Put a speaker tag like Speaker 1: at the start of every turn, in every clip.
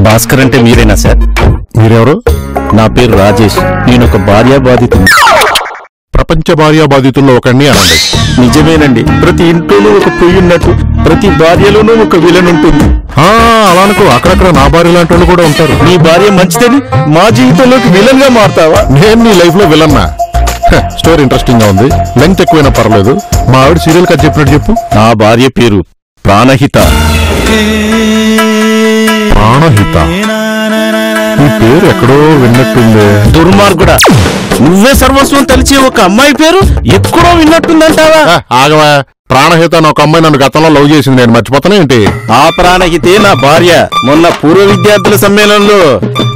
Speaker 1: భాస్కర్ అంటే మీరేనా సార్?
Speaker 2: మీరెవరు?
Speaker 1: నా పేరు రాజేష్. నేనొక భార్యా బాధితుడు.
Speaker 2: ప్రపంచ భార్యా బాధితుల్లో ఒకడిని అనండి.
Speaker 1: నిజమేనండి. ప్రతి ఇంట్లోనూ ఒక పొయ్యి ఉన్నట్టు ప్రతి భార్యలోనూ ఒక విలన్ ఉంటుంది.
Speaker 2: అలా అనుకో, అక్కడక్కడ నా భార్య లాంటి వాళ్ళు కూడా ఉంటారు.
Speaker 1: నీ భార్య మంచిదని మా జీవితంలోకి విలన్ గా మారుతావా?
Speaker 2: నేను నీ లైఫ్ లో విలన్నా? స్టోరీ ఇంట్రెస్టింగ్ గా ఉంది, లెంగ్త్ ఎక్కువైనా పర్లేదు. మా ఆవిడ సీరియల్ కథ చెప్పినట్టు చెప్పు.
Speaker 1: నా భార్య పేరు ప్రాణహిత.
Speaker 2: ప్రాణహిత? ఈ పేరు ఎక్కడో విన్నట్టుంది.
Speaker 1: దుర్మార్గుడా, నువ్వే సర్వస్వం తెలిసే ఒక అమ్మాయి పేరు ఎక్కడో విన్నట్టుందంటావా?
Speaker 2: ఆగవా, ప్రాణహిత అని ఒక అమ్మాయి నన్ను గతంలో లవ్ చేసింది, నేను మర్చిపోతానే ఏంటి?
Speaker 1: ఆ ప్రాణహితే నా భార్య. మొన్న పూర్వ విద్యార్థుల సమ్మేళనంలో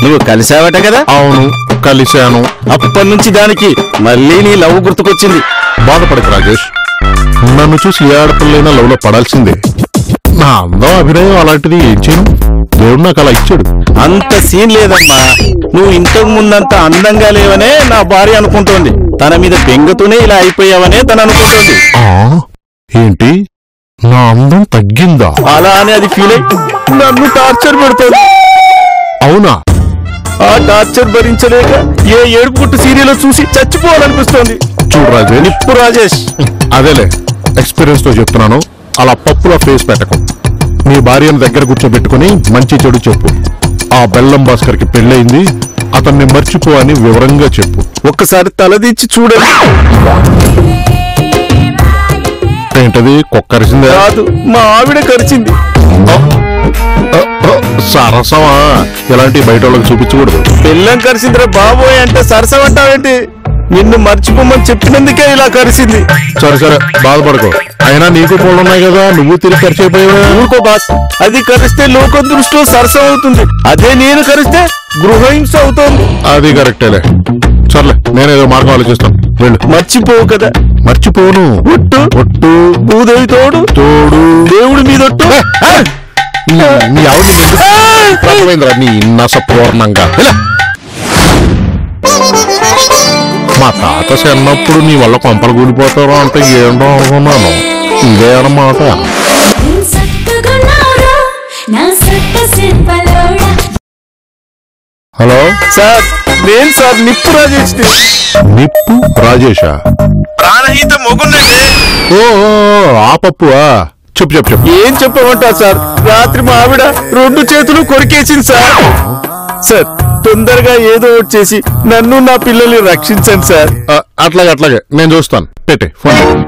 Speaker 1: నువ్వు కలిసావట కదా?
Speaker 2: అవును, కలిశాను.
Speaker 1: అప్పటి నుంచి దానికి మళ్ళీ నీ లవ్ గుర్తుకొచ్చింది.
Speaker 2: బాధపడకు రాజేష్, నన్ను చూసి ఏ ఆడపిల్లైనా లవ్ లో పడాల్సిందే. నా అందం అభినయం అలాంటిది, ఏం చేయను, దేవుడు నాకు అలా ఇచ్చాడు.
Speaker 1: అంత సీన్ లేదమ్మా. నువ్వు ఇంతకు ముందంత అందంగా లేవనే నా భార్య అనుకుంటోంది. తన మీద బెంగతోనే ఇలా అయిపోయావనే తను అనుకుంటోంది.
Speaker 2: ఏంటి, నా అందం తగ్గిందా?
Speaker 1: అలా అని అది ఫీల్ అయి నన్ను టార్చర్ పెడుతోంది.
Speaker 2: అవునా?
Speaker 1: ఆ టార్చర్ భరించలేక ఏ ఏడుపు పుట్టు సీరియల్ చూసి చచ్చిపోవాలనిపిస్తోంది.
Speaker 2: చూడు రాజేష్,
Speaker 1: నిప్పు రాజేష్.
Speaker 2: అదేలే, ఎక్స్పీరియన్స్ తో చెప్తున్నాను, అలా పప్పులో ఫేస్ పెట్టకు. నీ భార్యను దగ్గర కూర్చోబెట్టుకుని మంచి చెడు చెప్పు. ఆ బెల్లం భాస్కర్ కి పెళ్ళయింది, అతన్ని మర్చిపో అని వివరంగా చెప్పు.
Speaker 1: ఒక్కసారి తలదించి చూడండి.
Speaker 2: ఏంటది, కుక్కరిసిందే?
Speaker 1: కాదు, మా ఆవిడ కరిచింది.
Speaker 2: సరసమా? ఇలాంటి బయట వాళ్ళకి చూపించకూడదు.
Speaker 1: బెల్లం కరిసిందిరా బాబోయ్ అంటే సరసం అంటావేంటి? నిన్ను మర్చిపోమని చెప్పినందుకే ఇలా కరిసింది.
Speaker 2: సరే సరే, బాధపడకు. అయినా నీకు పళ్ళున్నాయి కదా, నువ్వు తిరిగి ఖర్చు అయిపోయావా?
Speaker 1: ఊరుకో బాస్, అది కరిస్తే లోక దృష్టిలో సరసం అవుతుంది. అదే నేను కరిస్తే గృహహింస అవుతోంది.
Speaker 2: అది కరెక్టేలే. సర్లే, నేనేదో మార్గం ఆలోచిస్తాను, వెళ్ళు.
Speaker 1: మర్చిపోవు కదా?
Speaker 2: మర్చిపోను.
Speaker 1: ఒట్టు
Speaker 2: ఒట్టు,
Speaker 1: భూదేవి తోడు,
Speaker 2: తోడు,
Speaker 1: దేవుడి మీదొట్టు.
Speaker 2: నీ ఆవిడ నీ నసపూర్ణంగా. మా తాత చిన్నప్పుడు నీ వల్ల కొంపలు కూలిపోతారో అంటే ఏంటో అనుకున్నాను, ఇదే అన్నమాట. హలో
Speaker 1: సార్, నేను సార్ నిప్పు రాజేష్.
Speaker 2: నిప్పు రాజేషా?
Speaker 1: ప్రాణహిత మొగుండండి.
Speaker 2: ఓ, ఆ పప్పువా? చెప్పు చెప్పు చెప్పు.
Speaker 1: ఏం చెప్పమంటా సార్, రాత్రి మా ఆవిడ 2 చేతులు కొరికేసింది సార్. సార్, తొందరగా ఏదో ఒకటి చేసి నన్ను నా పిల్లల్ని రక్షించండి సార్.
Speaker 2: అట్లాగే అట్లాగే, నేను చూస్తాను. పెట్టే ఫోన్.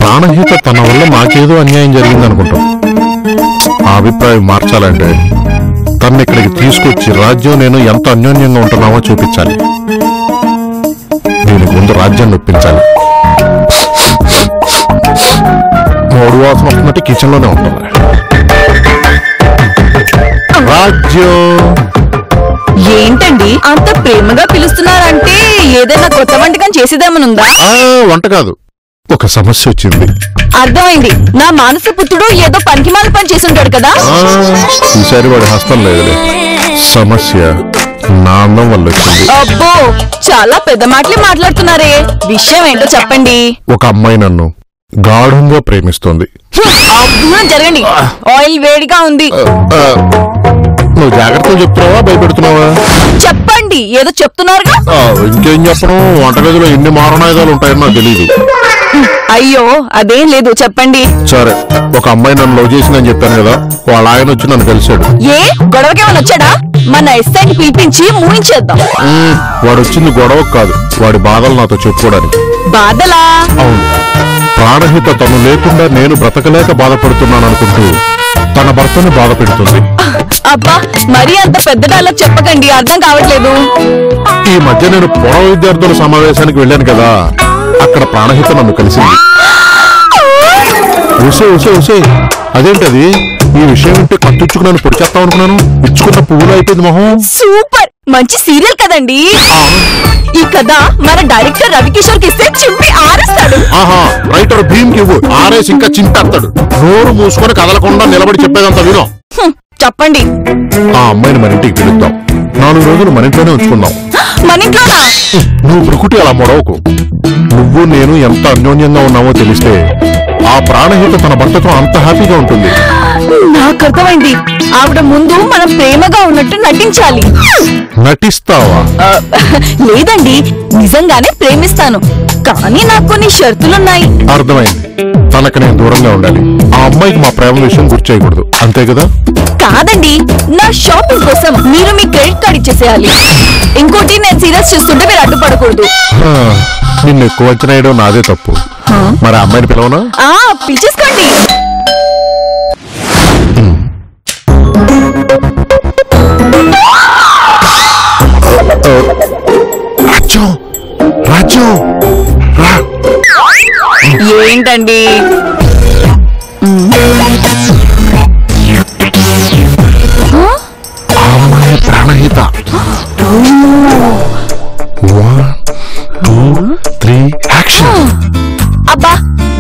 Speaker 2: ప్రాణహిత తన వల్ల మాకేదో అన్యాయం జరిగింది అనుకుంటాం. ఆ అభిప్రాయం మార్చాలంటే తను ఇక్కడికి తీసుకొచ్చి రాజ్యం నేను ఎంత అన్యోన్యంగా ఉంటున్నామో చూపించాలి. దీనికి ముందు రాజ్యాన్ని ఒప్పించాలి. మూడు వాసన వస్తున్నట్టు కిచెన్ లోనే ఉంటుంది. రాజ్యం
Speaker 3: ఏంటండి అంత ప్రేమగా పిలుస్తున్నారంటే ఏదైనా కొత్త వంటకం చేసేదేమనుందా?
Speaker 2: వంట కాదు, ఒక సమస్య వచ్చింది.
Speaker 3: అర్థమైంది, నా మానస పుత్రుడు ఏదో పనికిమాల పని చేసుంటాడు కదా.
Speaker 2: ఈసారి వాడి హస్తం లేదులే. సమస్య నా అందం వల్ల వచ్చింది.
Speaker 3: అబ్బో, చాలా పెద్ద మాటలే మాట్లాడుతున్నారే. విషయం ఏంటో చెప్పండి.
Speaker 2: ఒక అమ్మాయి నన్ను గాఢంగా ప్రేమిస్తోంది.
Speaker 3: దూరం జరగండి, ఆయిల్ వేడిగా ఉంది.
Speaker 2: నువ్వు జాగ్రత్తలు చెప్తున్నావా భయపెడుతున్నావా?
Speaker 3: చెప్పండి, ఏదో చెప్తున్నారుగా.
Speaker 2: ఇంకేం చెప్పను, వంటగదిలో ఎన్ని మారణాయుధాలు ఉంటాయని నాకు తెలియదు.
Speaker 3: అయ్యో, అదేం లేదు, చెప్పండి.
Speaker 2: సరే, ఒక అమ్మాయి నన్ను లవ్ చేసిందని చెప్పాను కదా, వాళ్ళ ఆయన వచ్చి నన్ను కలిశాడు.
Speaker 3: ఏ గొడవకేమని వచ్చాడా? మన ఎస్ఐని పిలిపించి మూయించేద్దాం.
Speaker 2: వాడు వచ్చింది గొడవ కాదు, వాడి బాధలు నాతో చెప్పుకోవడానికి.
Speaker 3: బాధలా?
Speaker 2: అవును. ప్రాణహిత తను లేకుండా నేను బ్రతకలేక బాధపడుతున్నాను అనుకుంటూ తన భర్తను బాధ పెడుతుంది.
Speaker 3: అబ్బా, మరీ అంత పెద్ద డైలాగ్ చెప్పకండి, అర్థం కావట్లేదు.
Speaker 2: ఈ మధ్య నేను పూర్వ విద్యార్థుల సమావేశానికి వెళ్ళాను కదా, అక్కడ ప్రాణహిత నన్ను కలిసింది. అదేంటది? ఈ విషయం వింటే కట్టుచ్చుకు నన్ను పొడిచేస్తాం అనుకున్నాను, ఇచ్చుకున్న పువ్వులు అయిపోయింది మొహం.
Speaker 3: సూపర్, మంచి సీరియల్ కదండి. ఈ కథ మన డైరెక్టర్ రవికిషోర్ కి ఇస్తే చింపి ఆరేస్తాడు.
Speaker 2: రైటర్ భీమ్ కి ఇవ్వు, ఆరేసి ఇంకా చింపేస్తాడు. నోరు మూసుకొని కదలకుండా నిలబడి చెప్పేదంతా వినో.
Speaker 3: చెప్పండి.
Speaker 2: ఆ అమ్మాయిని మన ఇంటికి పిలుద్దాం, 4 రోజులు మన ఇంట్లోనే ఉంచుకుందాం.
Speaker 3: మన ఇంట్లోనా?
Speaker 2: నువ్వు ప్రకృతి అలా మొడవకు. నువ్వు నేను ఎంత అన్యోన్యంగా ఉన్నామో తెలిస్తే ఆ ప్రాణహిత తన భర్తతో అంత హ్యాపీగా ఉంటుంది.
Speaker 3: నాకు అర్థమైంది. ఆవిడ ముందు మనం ప్రేమగా ఉన్నట్టు నటించాలి.
Speaker 2: నటిస్తావా?
Speaker 3: లేదండి, నిజంగానే ప్రేమిస్తాను, కానీ నాకు కొన్ని షరతులున్నాయి.
Speaker 2: అర్థమైంది. తనకు నేను దూరంగా ఉండాలి. ఆ అమ్మాయికి మా ప్రేమ విషయం గుర్తు చేయకూడదు, అంతే కదా?
Speaker 3: కాదండి, నా షాపింగ్ కోసం మీరు మీ క్రెడిట్ కార్డ్ ఇచ్చేసేయాలి. ఇంకోటి, నేను సీరియస్ చూస్తుంటే మీరు అడ్డుపడకూడదు.
Speaker 2: నిన్ను ఎక్కువ అంచనా వేయడం నాదే తప్పు. మరి ఆ అమ్మాయిని పిలవనా?
Speaker 3: పిలిచేసుకోండి.
Speaker 2: రాజు, రాజు, రా.
Speaker 3: ఏంటండి?
Speaker 2: అమ్మాయి ప్రాణహిత. 1 2 3 యాక్షన్.
Speaker 3: అబ్బా,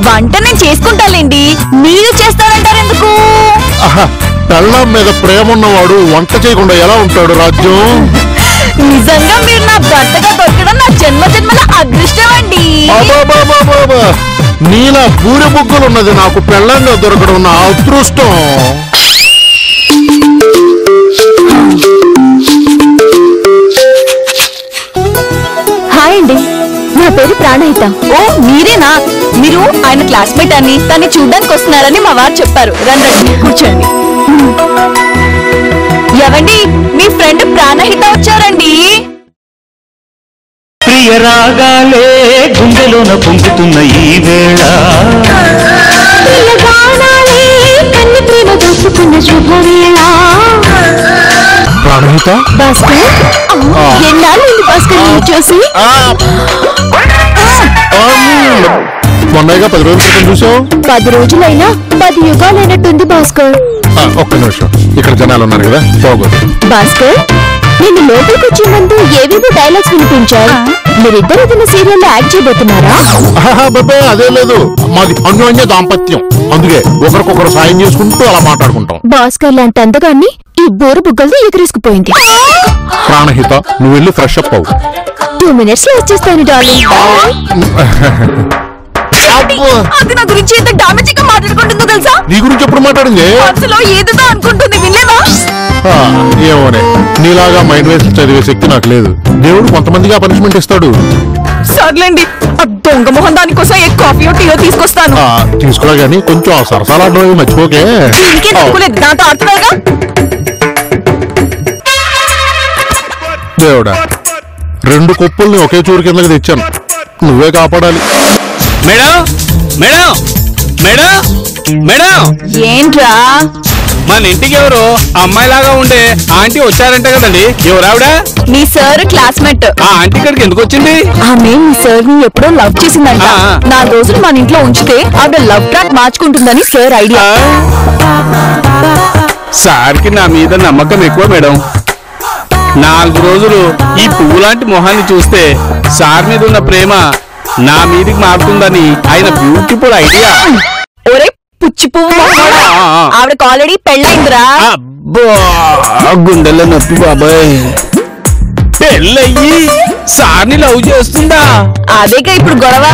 Speaker 3: వంట నేను చేసుకుంటాలేండి, మీరు చేస్తారంటారు ఎందుకు?
Speaker 2: పెళ్ళాం మీద ప్రేమ ఉన్నవాడు వంట చేయకుండా ఎలా ఉంటాడు రాజు?
Speaker 3: నిజంగా మీరు నా భర్తగా దొరకడం నా జన్మ జన్మల అదృష్టం అండి.
Speaker 2: నీలా పూరి బుగ్గలున్నది నాకు పెళ్ళంగా దొరకడం నా అదృష్టం.
Speaker 3: హాయ్ అండి, నా పేరు ప్రాణహిత. ఓ మీరేనా? మీరు ఆయన క్లాస్మేట్ అని, తన్ని చూడ్డానికి వస్తున్నారని మా వారు చెప్పారు. రండి కూర్చోండి. ఎవండి, మీ ఫ్రెండ్ ప్రాణహిత వచ్చారండి.
Speaker 4: ప్రియ రాగాలే గుండెలోన పొంగుతున్న ఈ వేళ, కన్ని ప్రేమ దోచుకున్న శుభవేళ.
Speaker 2: ప్రాణహిత,
Speaker 3: భాస్కర్, ఎన్నాళ్ళు భాస్కర్ నేను చూసి?
Speaker 2: మొన్నగా 10 రోజుల క్రితం చూసావు.
Speaker 3: 10 రోజులైనా 10 యుగాలైనట్టుంది భాస్కర్.
Speaker 2: ఒక్క నిమిషం, ఇక్కడ జనాలు ఉన్నారు కదా, పోగొట్టు.
Speaker 3: భాస్కర్, నేను లోపలికి వచ్చే ముందు ఏవేవో డైలాగ్స్ వినిపించారు. మీరిద్దరు ఏదైనా సీరియల్ లో యాక్ట్ చేయబోతున్నారా?
Speaker 2: బాబాయ్, అదే లేదు, మాది అన్యోన్య దాంపత్యం. అందుకే ఒకరికొకరు సాయం చేసుకుంటూ అలా మాట్లాడుకుంటాం.
Speaker 3: భాస్కర్ లాంటి అందగాన్ని ఈ బోరు బుగ్గలతో ఎగిరేసుకుపోయింది.
Speaker 2: ప్రాణహిత, నువ్వు వెళ్ళి ఫ్రెష్ అప్ అవు.
Speaker 3: 2 minutes లో వచ్చేస్తాను డార్లింగ్. అది నా గురించి ఎంత డామేజ్ గా మాట్లాడుకుంటుందో తెలుసా?
Speaker 2: నీ గురించి ఎప్పుడు మాట్లాడింది?
Speaker 3: మనసులో ఏదో అనుకుంటుంది, వినలేదా?
Speaker 2: ఏమోనే, నీలాగా మైండ్ వేసి చదివే శక్తి నాకు లేదు. దేవుడు కొంతమందిగా పనిష్మెంట్ ఇస్తాడు.
Speaker 3: సర్లేండి, ఆ దొంగ మొహం దానికోసం ఏ కాఫీయో టీయో తీసుకొస్తాను.
Speaker 2: తీసుకురా గానీ కొంచెం ఆ సరసాలాడడం మర్చిపోకే.
Speaker 3: ఇంకేం తక్కువలేదు, దాంతో ఆడుతున్నారుగా.
Speaker 2: దేవుడా, 2 కుప్పల్ని ఒకే చూరు కిందకి తెచ్చాను, నువ్వే కాపాడాలి.
Speaker 1: Madam, madam, madam, madam.
Speaker 3: ఏంట్రా?
Speaker 1: మన ఇంటికి ఎవరు అమ్మాయిలాగా ఉండే ఆంటీ వచ్చారంట కదండి, ఎవరావిడ?
Speaker 3: మీ సార్ క్లాస్మేట్.
Speaker 1: ఆ ఆంటీ ఇక్కడికి ఎందుకు వచ్చింది?
Speaker 3: ఆమె మీ సార్ ని ఎప్పుడో లవ్ చేసిందంట. 4 రోజులు మన ఇంట్లో ఉంచితే ఆవిడ లవ్ ట్రాక్ మార్చుకుంటుందని సార్ ఐడియా.
Speaker 1: సార్కి నా మీద నమ్మకం ఎక్కువ మేడం. 4 రోజులు ఈ పువ్వు లాంటి మొహాన్ని చూస్తే సార్ మీద ఉన్న ప్రేమ నా మీదికి మారుతుందని ఆయన బ్యూటిఫుల్ ఐడియా.
Speaker 3: ఒరే పుచ్చి పువ్వు, ఆవిడకి ఆల్రెడీ పెళ్ళైందిరా.
Speaker 1: అబ్బో, గుండెల్లో నొప్పి బాబాయ్. పెళ్ళయ్యి సార్ని లవ్ చేస్తుందా?
Speaker 3: అదేగా ఇప్పుడు గొడవ.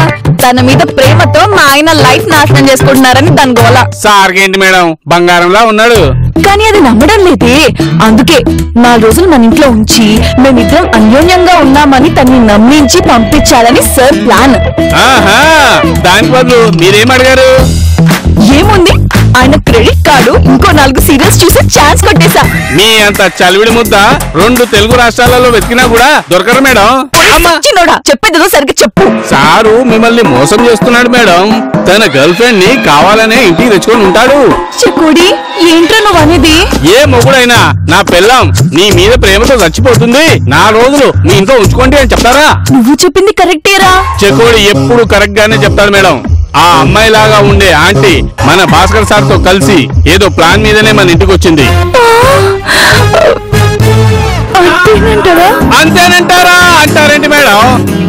Speaker 3: తన మీద ప్రేమతో మా ఆయన లైఫ్ నాశనం చేసుకుంటున్నారని దాని గోల.
Speaker 1: సార్కేంటి మేడం, బంగారంలా ఉన్నాడు.
Speaker 3: కానీ అది నమ్మడం లేదే. అందుకే 4 రోజులు మన ఇంట్లో ఉంచి మేమిద్దరం అన్యోన్యంగా ఉన్నామని తన్ని నమ్మించి పంపించాలని సార్ ప్లాన్.
Speaker 1: ఆహా, దాని బదులు మీరేం అడిగారు?
Speaker 3: ఏముంది, ఆయన క్రెడిట్ కార్డు ఇంకో 4 సీరియల్స్ చూసి ఛాన్స్ కొట్టేశా.
Speaker 1: మీ అంత చలివిడి ముద్ద 2 తెలుగు రాష్ట్రాలలో వెతికినా కూడా దొరకరు మేడం.
Speaker 3: చిన్నోడా, చెప్పేదో సరిగ్గా చెప్పు.
Speaker 1: సారు మిమ్మల్ని మోసం చేస్తున్నాడు మేడం. తన గర్ల్ ఫ్రెండ్ ని కావాలనే ఇంటికి తెచ్చుకొని ఉంటాడు.
Speaker 3: చెక్కుడి, ఏంట్రా నువ్వు అనేది?
Speaker 1: ఏ మొగుడైనా నా పెళ్ళాం నీ మీద ప్రేమతో చచ్చిపోతుంది, 4 రోజులు మీ ఇంట్లో ఉంచుకోండి అని చెప్తారా?
Speaker 3: నువ్వు చెప్పింది కరెక్టేరా.
Speaker 1: చెకోడి ఎప్పుడు కరెక్ట్ గానే చెప్తాడు మేడం. ఆ అమ్మాయి లాగా ఉండే ఆంటీ మన భాస్కర్ సార్ తో కలిసి ఏదో ప్లాన్ మీదనే మన ఇంటికి వచ్చింది. అంతేనంటారా? అంటారేంటి మేడం?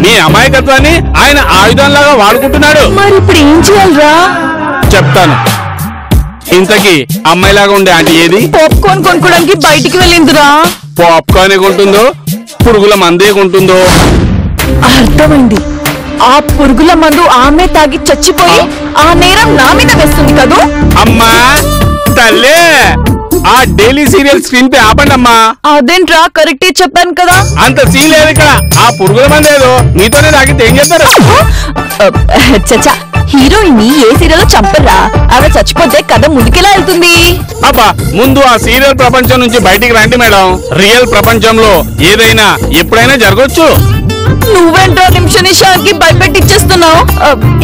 Speaker 1: మీ అమాయకత్వాన్ని ఆయన ఆయుధంలాగా వాడుకుంటున్నాడు.
Speaker 3: మరి ఇప్పుడు ఏం చేయాలరా?
Speaker 1: చెప్తాను. ఇంతకీ అమ్మాయిలాగా ఉండే ఆంటీ ఏది?
Speaker 3: పాప్కార్న్ కొనుక్కోడానికి బయటికి వెళ్ళిందిరా.
Speaker 1: పాప్కార్న్ కొంటుందో పురుగుల మందే కొంటుందో?
Speaker 3: అర్థమైంది. ఆ పురుగుల మందు ఆమె తాగి చచ్చిపోయి ఆ నేరం నా మీద వేస్తుంది కదూ.
Speaker 1: అమ్మా, తల్లే ఆ డైలీ సీరియల్ స్క్రీన్ పే ఆపండమ్మా.
Speaker 3: అదేంట్రా కరెక్టే చెప్పాను కదా.
Speaker 1: అంత సీన్ లేదు ఇక్కడ. ఆ పురుగుల మంది ఏదో మీతోనే తాగితే ఏం చేస్తారు?
Speaker 3: చచ్చా, హీరోయిన్ ని ఏ సీరియల్ చంపర్రా. ఆవిడ చచ్చిపోతే కథ ముందుకెలా వెళ్తుంది?
Speaker 1: అబ్బా ముందు ఆ సీరియల్ ప్రపంచం నుంచి బయటికి రండి మేడం. రియల్ ప్రపంచంలో ఏదైనా ఎప్పుడైనా జరగచ్చు.
Speaker 3: నువ్వేంటో నిమిషానికి భయపెట్టిచ్చేస్తున్నావు.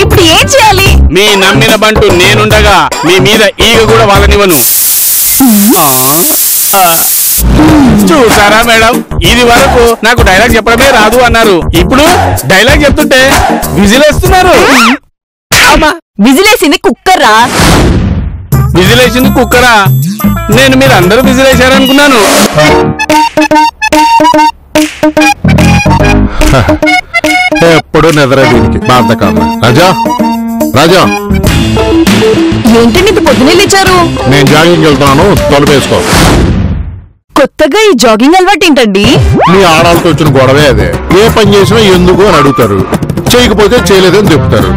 Speaker 3: ఇప్పుడు ఏం చేయాలి?
Speaker 1: మీ నమ్మిన బంటు నేనుండగా మీ మీద ఈగ కూడా వాళ్ళనివ్వను. చూసారా మేడం, ఇది వరకు నాకు డైలాగ్ చెప్పడమే రాదు అన్నారు. ఇప్పుడు డైలాగ్ చెప్తుంటే విజిలేస్తున్నారు.
Speaker 3: విజిలేసింది కుక్కర్రా.
Speaker 1: విజిలేసింది కుక్కరా? నేను మీరు అందరూ విజిలేశారనుకున్నాను.
Speaker 2: ఎప్పుడు నిద్ర దీనికి బాధకాలం. రాజా రాజా
Speaker 3: ఏంటండి ఇంత పొద్దునే లేచారు?
Speaker 2: నేను జాగింగ్ వెళ్తున్నాను, తలుపేసుకో.
Speaker 3: కొత్తగా ఈ జాగింగ్ అలవాటు ఏంటండి?
Speaker 2: మీ ఆడాలతో వచ్చిన గొడవే అదే. ఏ పని చేసినా ఎందుకు అని అడుగుతారు, చేయకపోతే చేయలేదని చెప్తారు.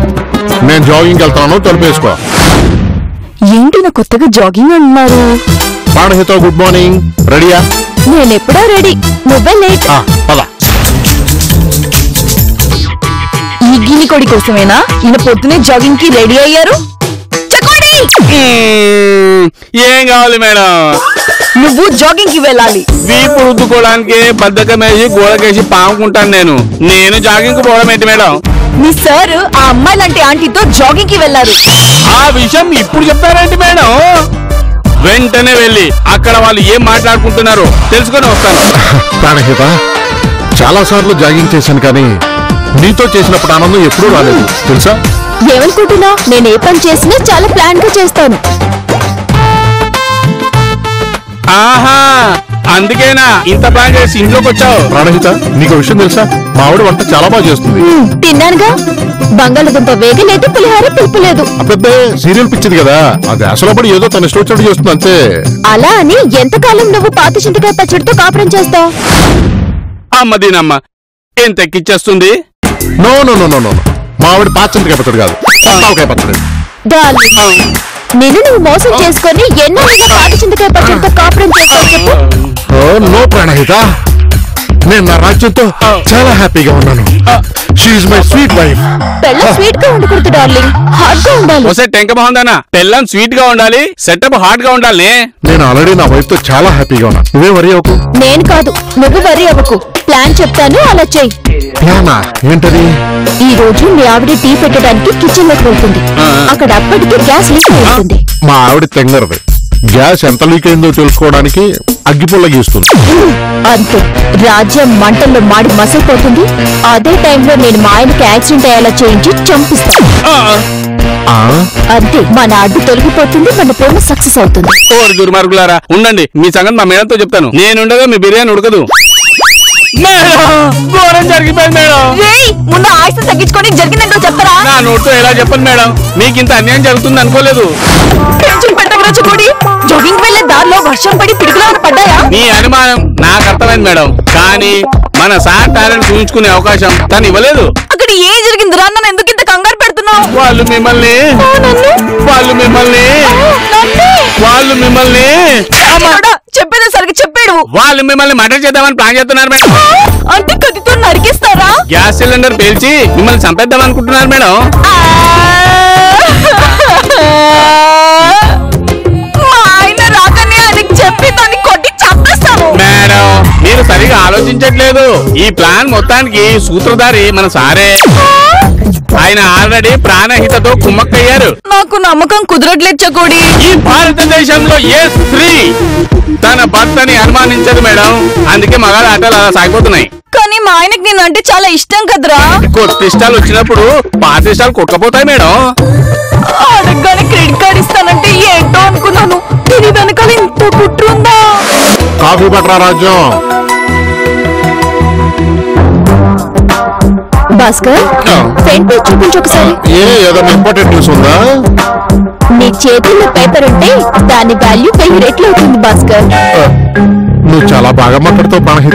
Speaker 2: నేను జాగింగ్ వెళ్తాను, తలుపేసుకో.
Speaker 3: ఏంటి నా కొత్తగా జాగింగ్ అంటున్నారు?
Speaker 2: Pranahita good morning. రెడీయా?
Speaker 3: నేనెప్పుడో రెడీ, నువ్వే లేట్.
Speaker 2: పద.
Speaker 3: ఈ గిని కొడి కోసమేనా ఈయన పొద్దునే జాగింగ్ కి రెడీ అయ్యారు?
Speaker 1: ఏం కావాలి మేడం?
Speaker 3: నువ్వు జాగింగ్ కి వెళ్ళాలి.
Speaker 1: వీపు రుద్దుకోవడానికి బద్దకమేసి గోడకేసి పాముకుంటాను నేను. నేను జాగింగ్ కు పోవడం ఏంటి మేడం?
Speaker 3: మీ సార్ ఆ అమ్మాయి లాంటి ఆంటీతో జాగింగ్ కి వెళ్లారు.
Speaker 1: ఆ విషయం ఇప్పుడు చెప్పారేంటి మేడం? వెంటనే వెళ్ళి అక్కడ వాళ్ళు ఏం మాట్లాడుకుంటున్నారో తెలుసుకొని వస్తాను.
Speaker 2: ప్రాణహిత, చాలా సార్లు జాగింగ్ చేశాను కానీ నీతో చేసినప్పుడు ఆనందం ఎప్పుడూ రాలేదు తెలుసా?
Speaker 3: ఏమనుకుంటున్నావు? నేను ఏ పని చేసినా చాలా ప్లాన్ గా చేస్తాను.
Speaker 1: ఆహా, అందుకేనా ఇంత ప్లాన్ చేసి ఇంట్లోకి వచ్చావు?
Speaker 2: ప్రాణహిత, నీకు విషయం తెలుసా? మా ఆవిడ వంట చాలా బాగా చేస్తుంది.
Speaker 3: తిన్నానుగా. బంగాళదుంప వేగలేదు, పులిహార పులుపులేదు.
Speaker 2: పెద్ద సీరియల్ పిచ్చింది కదా, అది అసలు పడి ఏదో తన ఇష్టం వచ్చినట్టు చేస్తుంది అంతే.
Speaker 3: అలా అని ఎంతకాలం నువ్వు పాత చింతకాయ పచ్చడితో కాపురం చేస్తావు?
Speaker 1: అమ్మ దీనమ్మ, ఏం తెక్కిచ్చేస్తుంది?
Speaker 2: No no no no no, మా ఆవిడ పాచింతకాయ పచ్చడి కాదు, పత్తావకాయ పచ్చడి.
Speaker 3: డార్లింగ్, నిన్ను నువ్వు మోసం చేసుకొని ఎన్నో పాత చింతకాయ పచ్చడితో కాపురం చేస్తావు చెప్పు.
Speaker 2: ఓ నో ప్రాణహిత, నేను నా రాజ్యంతో చాలా హ్యాపీగా ఉన్నాను. She is my sweet wife.
Speaker 3: పెళ్ళం స్వీట్ గా ఉండకూడదు డార్లింగ్, హాట్ గా ఉండాలి.
Speaker 1: ఒకసారి టెంక బాగుందానా? పెళ్ళం స్వీట్ గా ఉండాలి, సెటప్ హాట్ గా ఉండాలి.
Speaker 2: నేను ఆల్రెడీ నా వైఫ్ తో చాలా హ్యాపీగా ఉన్నాను. నువ్వే వరి అవ్వకు.
Speaker 3: నేను కాదు, నువ్వు వరి అవ్వకు. ప్లాన్ చెప్తాను, అలా చెయ్యి.
Speaker 2: ప్లానా? ఏంటది?
Speaker 3: ఈ రోజు మీ ఆవిడ టీ పెట్టడానికి కిచెన్ లోకి వెళ్తుంది. అక్కడ అప్పటికి గ్యాస్ లీక్ అవుతుంది.
Speaker 2: మా ఆవిడ తెంగరది. గ్యాస్ ఎంత లీక్ అయిందో తెలుసుకోవడానికి అగ్గిపుల్ల గీస్తుంది.
Speaker 3: అంతే, రాజ్యం మంటల్లో మాడి మసైపోతుంది. అదే టైంలో నేను మా ఆయనకి యాక్సిడెంట్ అయ్యేలా చేయించి చంపిస్తాను. అంతే, మన అడ్డు తొలగిపోతుంది, మన ప్రేమ సక్సెస్ అవుతుంది.
Speaker 1: ఓరి దుర్మార్గులారా, ఉండండి, మీ సంగతి మా మేడంతో చెప్తాను. నేనుండగా మీ బిర్యానీ ఉడకదు. ఘోరం జరిగిపోయింది మేడం.
Speaker 3: ముందు ఆయుష్ తగ్గించుకొని జరిగిందంటో చెప్పరా?
Speaker 1: నా నోట్తో ఎలా చెప్పండి మేడం, మీకు ఇంత అన్యాయం జరుగుతుంది అనుకోలేదు.
Speaker 3: జాగింగ్ వెళ్లే దారిలో వర్షం పడి పిడుగులో పడ్డాయా?
Speaker 1: మీ అనుమానం నాకు అర్థమైంది మేడం, కానీ మన సార్ టాలెంట్ చూపించుకునే అవకాశం తను ఇవ్వలేదు.
Speaker 3: అక్కడ ఏం జరిగింది రా? నన్ను ఎందుకు ఇంత కంగారు పెడుతున్నావు?
Speaker 1: వాళ్ళు మిమ్మల్ని
Speaker 3: చెప్పేది సరిగ్గా చెప్పాడు.
Speaker 1: వాళ్ళు మిమ్మల్ని మర్డర్ చేద్దామని ప్లాన్ చేస్తున్నారు మేడం.
Speaker 3: అంటే కత్తితో నరికేస్తారా?
Speaker 1: గ్యాస్ సిలిండర్ పేల్చి మిమ్మల్ని చంపేద్దాం అనుకుంటున్నారు మేడం.
Speaker 3: మా ఆయన రాకనే ఆయనకి చెప్పి దాన్ని కొట్టి చంపేస్తాను.
Speaker 1: మేడం, మీరు సరిగా ఆలోచించట్లేదు. ఈ ప్లాన్ మొత్తానికి సూత్రధారి మన సారే. ఆయన ఆల్రెడీ ప్రాణహితతో కుమ్మక్కయ్యారు.
Speaker 3: నాకు నమ్మకం కుదరట్లేదు చకోడి.
Speaker 1: ఈ భారతదేశంలో ఏ స్త్రీ తన భర్తని అనుమానించదు మేడం. అందుకే మగాళ్ళ ఆటలు అలా సాగిపోతున్నాయి.
Speaker 3: కానీ మా ఆయనకి నేనంటే చాలా ఇష్టం కదరా.
Speaker 1: కొత్త ఇష్టాలు వచ్చినప్పుడు పాత ఇష్టాలు కొట్టకపోతాయి మేడం.
Speaker 3: అడగగానే క్రెడిట్ కార్డ్ ఇస్తానంటే ఏంటో అనుకున్నాను. దీని వెనకాల ఇంత కుట్రుందా?
Speaker 2: కాఫీ పట్రా రాజ్యం.
Speaker 3: భాస్కర్, ఫ్రంట్ పేజ్ చూపించు ఒకసారి.
Speaker 2: ఏదైనా ఇంపార్టెంట్ న్యూస్ ఉందా?
Speaker 3: నీ చేతుల్లో పేపర్ ఉంటే దాని వాల్యూ 1000 రెట్లు అవుతుంది భాస్కర్.
Speaker 2: నువ్వు చాలా బాగా మాట్లాడుతావు ప్రాణహిత.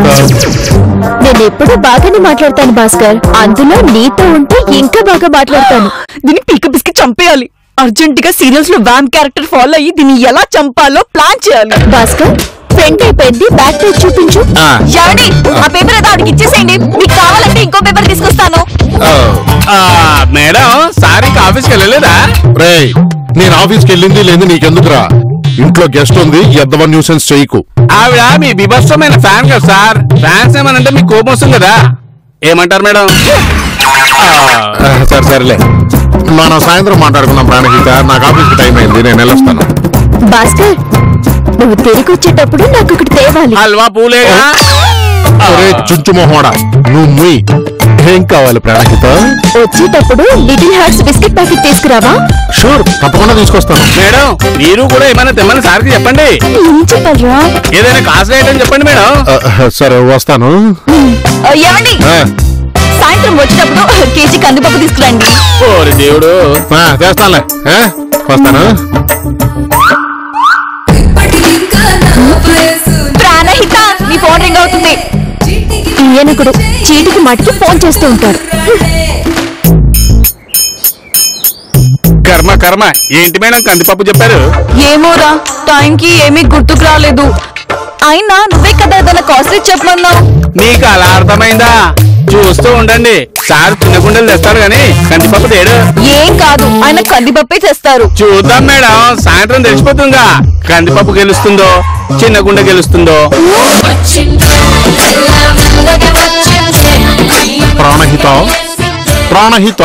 Speaker 3: నేను ఎప్పుడూ బాగానే మాట్లాడతాను భాస్కర్, అందులో నీతో ఉంటే ఇంకా బాగా మాట్లాడతాను. దీన్ని పీక పిసికి చంపేయాలి. అర్జెంట్ గా సీరియల్స్ లో వ్యామ్ క్యారెక్టర్ ఫాలో అయ్యి దీన్ని ఎలా చంపాలో ప్లాన్ చేయాలి. భాస్కర్ ఫ్రంట్ అయిపోయింది, బ్యాక్ పేజ్ చూపించు. ఏమండి ఆ పేపర్ ఏదో ఆడికి ఇచ్చేసేయండి, మీకు కావాలంటే ఇంకో పేపర్ తీసుకొస్తాను.
Speaker 1: మేడం సార్ ఇంకా ఆఫీస్కి వెళ్ళలేదా?
Speaker 2: రేయ్ నేను ఆఫీస్కి వెళ్ళింది లేదు నీకెందుకురా? ఇంట్లో గెస్ట్ ఉంది, ఎద్దవన్ న్యూసెన్స్ చేయకు.
Speaker 1: ఆవిడ మీ బిభత్సమైన ఫ్యాన్ కదా సార్. ఫ్యాన్స్ ఏమనంటే మీకు కోపం వస్తుంది కదా. ఏమంటారు మేడం?
Speaker 2: సరే సరేలే, మనం సాయంత్రం మాట్లాడుకుందాం ప్రాణహిత. నాకు ఆఫీస్కి టైం అయింది, నేను వెళ్ళొస్తాను.
Speaker 3: భాస్కర్ నువ్వు తిరిగి వచ్చేటప్పుడు నాకు ఇక్కడ తేవాలి.
Speaker 1: హల్వా పూలేగా.
Speaker 2: చుంచు మొహోడా నువ్వు ముయ్. ఏం కావాలి ప్రాణహిత?
Speaker 3: వచ్చేటప్పుడు లిటిల్ హార్ట్స్ బిస్కెట్ ప్యాకెట్ తీసుకురావా?
Speaker 2: షూర్, తప్పకుండా తీసుకొస్తాను.
Speaker 1: మేడం మీరు కూడా ఏమైనా తెమ్మని సార్కి చెప్పండి.
Speaker 3: ఏం చెప్పాలరా?
Speaker 1: ఏదైనా కాస్ట్ ఐటమ్ చెప్పండి మేడం.
Speaker 2: సరే వస్తాను.
Speaker 3: ఏమండి సాయంత్రం వచ్చేటప్పుడు కేజీ కందిపప్పు తీసుకురండి.
Speaker 1: ఓరి దేవుడు.
Speaker 2: చేస్తానులే, వస్తాను.
Speaker 3: ప్రాణహిత నీ ఫోన్ రింగ్ అవుతుంది. ఈయనకుడు చీటికి మట్టికి ఫోన్ చేస్తూ ఉంటాడు.
Speaker 1: కర్మ కర్మ. ఏంటి మేడం కందిపప్పు చెప్పారు?
Speaker 3: ఏమోరా టైంకి ఏమీ గుర్తుకు రాలేదు. అయినా నువ్వే కదా ఏదైనా కాస్ట్లీ చెప్పమన్నావు.
Speaker 1: నీకు అలా అర్థమైందా? చూస్తూ ఉండండి, సార్ చిన్న గుండెలు తెస్తారు గాని కందిపప్పు తేడు.
Speaker 3: ఏం కాదు, ఆయన కందిపప్పే చేస్తారు.
Speaker 1: చూద్దాం మేడం, సాయంత్రం తెలిసిపోతుందా కందిపప్పు గెలుస్తుందో చిన్న గుండె గెలుస్తుందో.
Speaker 2: ప్రాణహిత ప్రాణహిత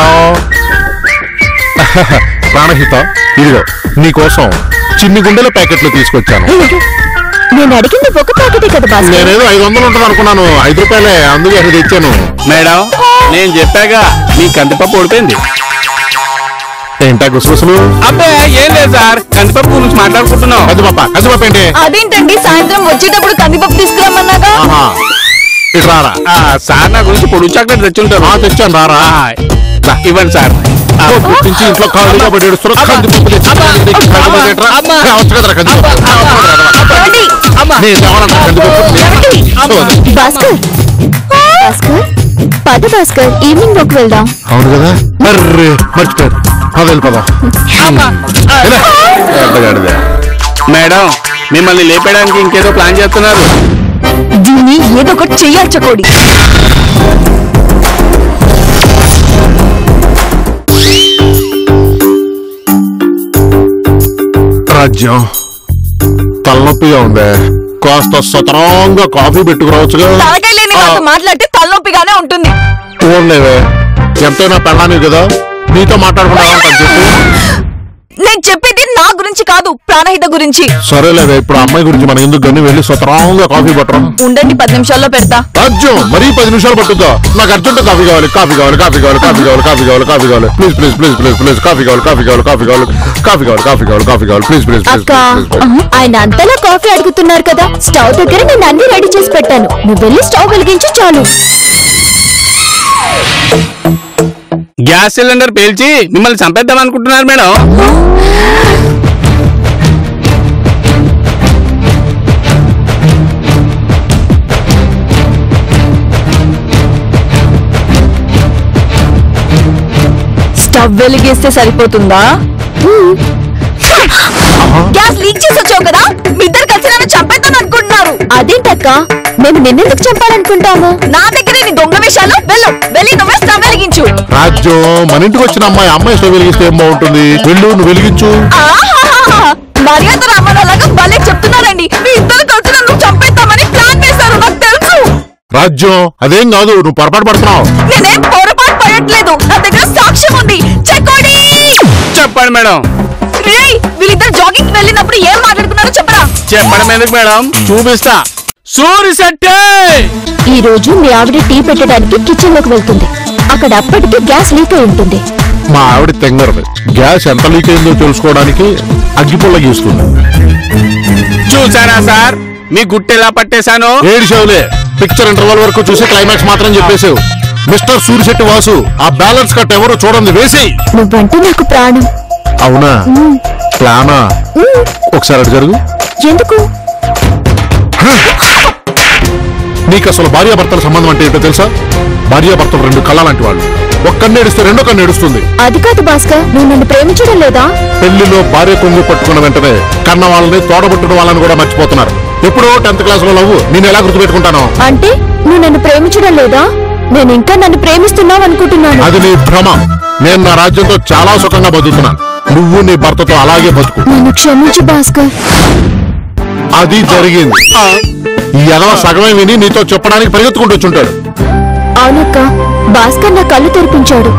Speaker 2: ప్రాణహిత ఇదిగో నీకోసం చిన్ని గుండెల ప్యాకెట్లు తీసుకొచ్చాను.
Speaker 3: నేను అడిగింది ఒక ప్యాకెటే కదా బాస్.
Speaker 2: నేనేదో 500 ఉంటుంది అనుకున్నాను, 5 రూపాయలే, అందుకే అది తెచ్చాను.
Speaker 1: మేడం నేను చెప్పాగా మీ కందిపప్పు ఓడిపోయింది.
Speaker 2: ఏంటా గుసగుసలు?
Speaker 1: అబ్బాయి ఏం లేదు సార్, కందిపప్పు గురించి మాట్లాడుకుంటున్నాం.
Speaker 2: కందిపప్పు ఏంటి?
Speaker 3: అదేంటండి సాయంత్రం వచ్చేటప్పుడు కందిపప్పు తీసుకురమ్మన్నాగా.
Speaker 2: ఇటు రారా.
Speaker 1: సార్ నా గురించి పొడుగు చాక్లెట్ తెచ్చుంటారు.
Speaker 2: తెచ్చాను, రారా.
Speaker 1: ఇవ్వండి సార్.
Speaker 2: గుర్తించి ఇంట్లో ఖాళీగా పడి ఏడుస్తున్నారు. కందిపప్పు
Speaker 3: భాస్కర్ భాస్కర్ పద భాస్కర్, ఈవినింగ్ వాక్ వెళ్దాం.
Speaker 2: అవును కదా, మర్చిపోయారు. వెళ్ళిపోదాం.
Speaker 1: మేడం మిమ్మల్ని లేపేయడానికి ఇంకేదో ప్లాన్ చేస్తున్నారు.
Speaker 3: దీన్ని ఏదో ఒకటి చెయ్యాల్చకోడి.
Speaker 2: రాజ్యం తలనొప్పిగా ఉందే, కాస్త సతరంగా కాఫీ పెట్టుకురావచ్చుగా.
Speaker 3: మాట్లాడితే తలనొప్పిగానే ఉంటుంది.
Speaker 2: ఫోన్లేవే, ఎంతైనా పెళ్ళాను కదా, నీతో మాట్లాడుకుంటాను చెప్పు.
Speaker 3: నేను చెప్పేది నా గురించి కాదు, ప్రాణహిత గురించి.
Speaker 2: సరేలేవే, ఇప్పుడు అమ్మాయి గురించి మన ఎందుకు కానీ వెళ్ళి సతరంగా కాఫీ పట్టరా.
Speaker 3: ఉండండి 10 నిమిషాల్లో పెడతా.
Speaker 2: రాజ్యం మరీ 10 నిమిషాలు పట్టుద్దా? నాకు అర్జెంట్ కాఫీ కావాలి, కాఫీ కావాలి, కాఫీ కావాలి, కాఫీ కావాలి, కాఫీ కావాలి, కాఫీ కావాలి, please please please please please, coffee కావాలి, కాఫీ కావాలి, కాఫీ కావాలి, కాఫీ కావాలి, కాఫీ కావాలి, కాఫీ కావాలి, ప్లీజ్ ప్లీజ్ ప్లీజ్.
Speaker 3: ఆయన అంతలా కాఫీ అడుగుతున్నారు కదా, స్టవ్ దగ్గర నేను అన్ని రెడీ చేసి పెట్టాను. నువ్వు వెళ్ళి స్టవ్ వెలిగించి చాలు.
Speaker 1: గ్యాస్ సిలిండర్ పేల్చి మిమ్మల్ని చంపేద్దాం అనుకుంటున్నారు మేడం.
Speaker 3: స్టవ్ వెలిగేస్తే సరిపోతుందా? గ్యాస్ లీక్ చేసి వచ్చావు కదా, మీ ఇద్దరు కలిసి నన్ను చంపేద్దాం అనుకుంటున్నారు. అదేంటక్క, మేము నిన్నెందుకు చంపాలనుకుంటాము? నా దగ్గర నీ దొంగ విషయాలు. వెళ్ళి నువ్వే స్టవ్ వెలిగించు.
Speaker 2: రాజ్యం మన ఇంటికి వచ్చిన అమ్మాయి స్టవ్ వెలిగిస్తే ఏం బాగుంటుంది? వెళ్ళు, నువ్వు వెలిగించు.
Speaker 3: మర్యాద రామలాగా భలే చెప్తున్నారండి. మీ ఇద్దరు కలిసి నన్ను చంపేద్దామని ప్లాన్ వేశారు, నాకు తెలుసు.
Speaker 2: రాజ్యం అదేం కాదు, నువ్వు పొరపాటు పడుతున్నావు.
Speaker 3: నేనేం పొరపాటు పడట్లేదు, నా దగ్గర సాక్ష్యం ఉంది. చెక్కోడి.
Speaker 1: చెప్పండి మేడం.
Speaker 3: వీళ్ళిద్దరు జాగింగ్ వెళ్ళినప్పుడు ఏం మాట్లాడుకున్నారో చెప్పరా?
Speaker 1: చెప్పడం ఎందుకు మేడం, చూపిస్తా. సూరిశెట్టి
Speaker 3: ఈ రోజు మీ ఆవిడ టీ పెట్టడానికి కిచెన్ లోకి వెళ్తుంది. అక్కడ అప్పటికి గ్యాస్ లీక్ అయి ఉంటుంది.
Speaker 2: మా ఆవిడ తెంగరది, గ్యాస్ ఎంత లీక్ అయిందో తెలుసుకోవడానికి అగ్గిపుల్ల గీస్తుంది.
Speaker 1: చూసారా సార్ మీ గుట్టెలా పట్టేశాను?
Speaker 2: ఏడు షోలే, పిక్చర్ ఇంటర్వల్ వరకు చూసి క్లైమాక్స్ మాత్రం చెప్పేసావు. మిస్టర్ సూరిశెట్టి వాసు, ఆ బ్యాలెన్స్ కట్ ఎవరు చూడండి, వేసి.
Speaker 3: నువ్వంటే నాకు ప్రాణం.
Speaker 2: అవునా? ప్లానా? ఒకసారి అటు జరుగు.
Speaker 3: ఎందుకు?
Speaker 2: నీకు అసలు భార్యాభర్తల సంబంధం అంటే ఏంటో తెలుసా? భార్యాభర్తలు 2 కళ్ళ లాంటి వాళ్ళు. ఒక్కడిని ఏడిస్తే రెండో కన్ను ఏడుస్తుంది.
Speaker 3: అది కాదు భాస్కర్, నువ్వు నన్ను ప్రేమించడం లేదా?
Speaker 2: పెళ్లిలో భార్య కొంగు పట్టుకున్న వెంటనే కన్న వాళ్ళని తోడబుట్టున్న వాళ్ళని కూడా మర్చిపోతున్నారు. ఎప్పుడో 10th క్లాస్ లో లవ్వు నేను ఎలా గుర్తుపెట్టుకుంటాను?
Speaker 3: అంటే నువ్వు నన్ను ప్రేమించడం లేదా? నేను ఇంకా నన్ను ప్రేమిస్తున్నావు అనుకుంటున్నాను.
Speaker 2: అది నీ భ్రమ. నేను నా రాజ్యంతో చాలా సుఖంగా బతుకుతున్నాను. నువ్వు నీ భర్తతో అలాగే బతుకు.
Speaker 3: నన్ను క్షమించు భాస్కర్.
Speaker 2: అది జరిగింది. ఈ ఎదవ సగమే విని నీతో చెప్పడానికి పరిగెత్తుకుంటూ వచ్చుంటాడు.
Speaker 3: అవునక్క, భాస్కర్ నా కళ్ళు తెరిపించాడు.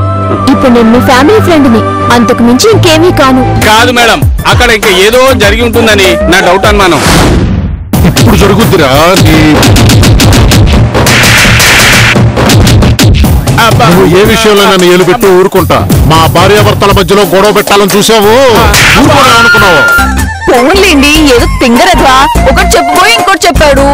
Speaker 3: ఇప్పుడు నేను మీ ఫ్యామిలీ ఫ్రెండ్ ని, అంతకు మించి ఇంకేమీ కాను.
Speaker 1: కాదు మేడం, అక్కడ ఇంకా ఏదో జరిగి ఉంటుందని నా డౌట్ అనుమానం.
Speaker 2: ఇప్పుడు జరుగుద్దిరా నీ. నువ్వు ఏ విషయంలో నన్ను ఏలు పెట్టి ఊరుకుంటా. మా భార్యాభర్తల మధ్యలో గొడవ పెట్టాలని చూసావు, అనుకున్నావు.
Speaker 3: పోన్లేండి, ఏదో తింగరద్వా. ఒకటి చెప్పబోయి ఇంకోటి చెప్పాడు.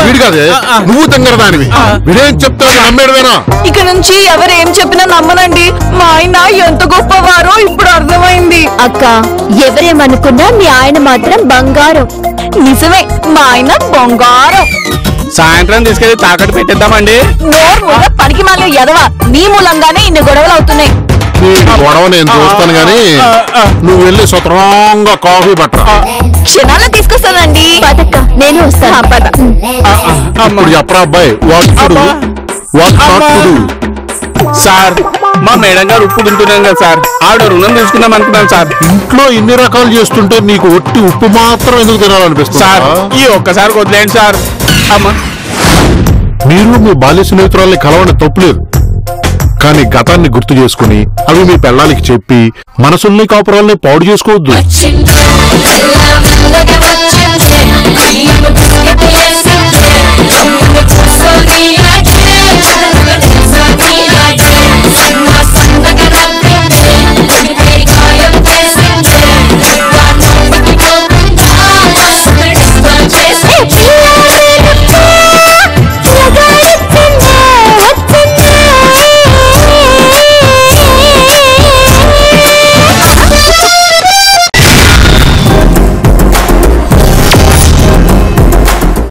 Speaker 2: వీడు కాదే, నువ్వు తింగరదానివి. వీడేం చెప్తాడు నమ్మేడువేనా?
Speaker 3: ఇక నుంచి ఎవరేం చెప్పినా నమ్మనండి. మా ఆయన ఎంత గొప్పవారో ఇప్పుడు అర్థమైంది. అక్క, ఎవరేమనుకున్నా మీ ఆయన మాత్రం బంగారం. నిజమే, మా ఆయన బంగారం.
Speaker 1: సాయంత్రం తీసుకెళ్లి తాకట్టు పెట్టేద్దామండి.
Speaker 3: నోరు పనికి మాలిన ఎదవా, నీ మూలంగానే ఇన్ని గొడవలు అవుతున్నాయి.
Speaker 2: గొడవ నేను చూస్తాను గాని నువ్వు వెళ్ళి స్వతంగా కాఫీ పట్టరా.
Speaker 3: క్షణాల్లో తీసుకొస్తానండి. నేను వస్తాను.
Speaker 2: ఇప్పుడు చెప్పరా అబ్బాయి,
Speaker 1: సార్ మా మేడం గారు ఉప్పు తింటున్నాం కదా సార్, ఆవిడ రుణం తీసుకుందాం అనుకున్నాం సార్.
Speaker 2: ఇంట్లో ఇన్ని రకాలు చేస్తుంటే నీకు ఒట్టి ఉప్పు మాత్రం ఎందుకు తినాలనిపిస్తుంది
Speaker 1: సార్? ఈ ఒక్కసారి వదిలేండి సార్. అమ్మా,
Speaker 2: మీరు మీ బాల్య స్నేహితురాల్ని కలవని తప్పులేదు, కానీ గతాన్ని గుర్తు చేసుకుని అవి మీ పెళ్ళానికి చెప్పి మనసుల్ని కాపురాల్ని పాడు చేసుకోవద్దు.